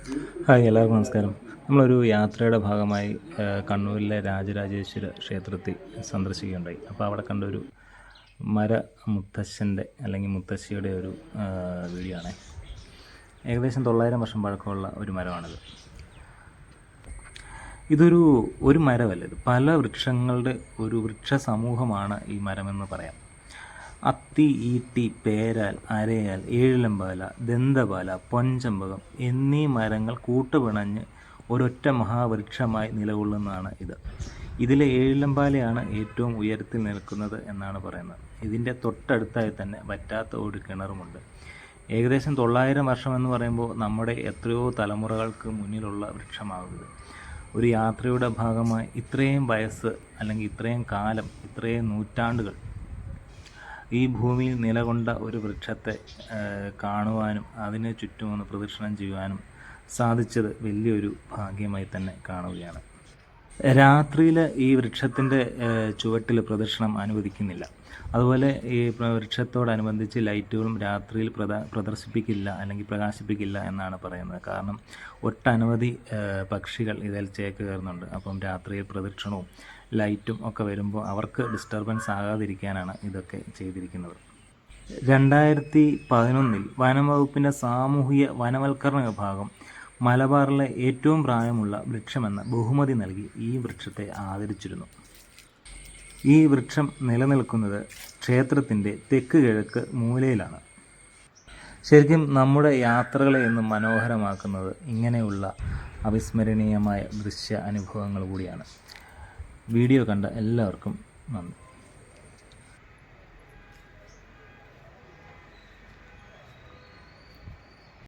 Hi, എല്ലാവർക്കും നമസ്കാരം. നമ്മളൊരു യാത്രയുടെ ഭാഗമായി കണ്ണൂരിലെ രാജരാജേശ്വര ക്ഷേത്രത്തിൽ സന്ദർശിക്കുകയുണ്ടായി. അപ്പോൾ അവിടെ കണ്ടൊരു മുത്തശ്ശൻ്റെ അല്ലെങ്കിൽ മുത്തശ്ശിയുടെ ഒരു വീഡിയോ ആണ്. ഏകദേശം 900 വർഷം പഴക്കമുള്ള ഒരു മരമാണിത്. ഒരു മരമല്ല, ഇത് പല വൃക്ഷങ്ങളുടെ ഒരു വൃക്ഷ സമൂഹമാണ് ഈ മരമെന്ന് പറയാം. അത്തി, ഈട്ടി, പേരാൽ, അരയാൽ, ഏഴിലമ്പാല, ദന്തപാല, പൊൻചമ്പകം എന്നീ മരങ്ങൾ കൂട്ടുപിണഞ്ഞ് ഒരൊറ്റ മഹാവൃക്ഷമായി നിലകൊള്ളുന്നതാണ് ഇത്. ഇതിലെ ഏഴിലമ്പാലയാണ് ഏറ്റവും ഉയരത്തിൽ നിൽക്കുന്നത് എന്നാണ് പറയുന്നത്. ഇതിൻ്റെ തൊട്ടടുത്തായി തന്നെ വറ്റാത്ത ഒരു കിണറുമുണ്ട്. ഏകദേശം 900 വർഷം എന്ന് പറയുമ്പോൾ നമ്മുടെ എത്രയോ തലമുറകൾക്ക് മുന്നിലുള്ള വൃക്ഷമാകുന്നത്. ഒരു യാത്രയുടെ ഭാഗമായി ഇത്രയും വയസ്സ് അല്ലെങ്കിൽ ഇത്രയും കാലം, ഇത്രയും നൂറ്റാണ്ടുകൾ ഈ ഭൂമിയിൽ നിലകൊണ്ട ഒരു വൃക്ഷത്തെ കാണുവാനും അതിന് ചുറ്റുമൊന്ന് പ്രദക്ഷിണം ചെയ്യുവാനും സാധിച്ചത് വലിയൊരു ഭാഗ്യമായി തന്നെ കാണുകയാണ്. രാത്രിയിൽ ഈ വൃക്ഷത്തിൻ്റെ ചുവട്ടിൽ പ്രദക്ഷിണം അനുവദിക്കുന്നില്ല. അതുപോലെ ഈ വൃക്ഷത്തോടനുബന്ധിച്ച് ലൈറ്റുകളും രാത്രിയിൽ പ്രദർശിപ്പിക്കില്ല അല്ലെങ്കിൽ പ്രകാശിപ്പിക്കില്ല എന്നാണ് പറയുന്നത്. കാരണം ഒട്ടനവധി പക്ഷികൾ ഇതിൽ ചേക്കേറുന്നുണ്ട്. അപ്പം രാത്രിയിൽ പ്രദക്ഷിണവും ലൈറ്റും ഒക്കെ വരുമ്പോൾ അവർക്ക് ഡിസ്റ്റർബൻസ് ആകാതിരിക്കാനാണ് ഇതൊക്കെ ചെയ്തിരിക്കുന്നത്. 2011 വനം വകുപ്പിൻ്റെ സാമൂഹിക വനവൽക്കരണ വിഭാഗം മലബാറിലെ ഏറ്റവും പ്രായമുള്ള വൃക്ഷമെന്ന ബഹുമതി നൽകി ഈ വൃക്ഷത്തെ ആദരിച്ചിരുന്നു. ഈ വൃക്ഷം നിലനിൽക്കുന്നത് ക്ഷേത്രത്തിൻ്റെ തെക്ക് കിഴക്ക് മൂലയിലാണ്. ശരിക്കും നമ്മുടെ യാത്രകളെ എന്നും മനോഹരമാക്കുന്നത് ഇങ്ങനെയുള്ള അവിസ്മരണീയമായ ദൃശ്യ അനുഭവങ്ങൾ കൂടിയാണ്. വീഡിയോ കണ്ട എല്ലാവർക്കും നന്ദി.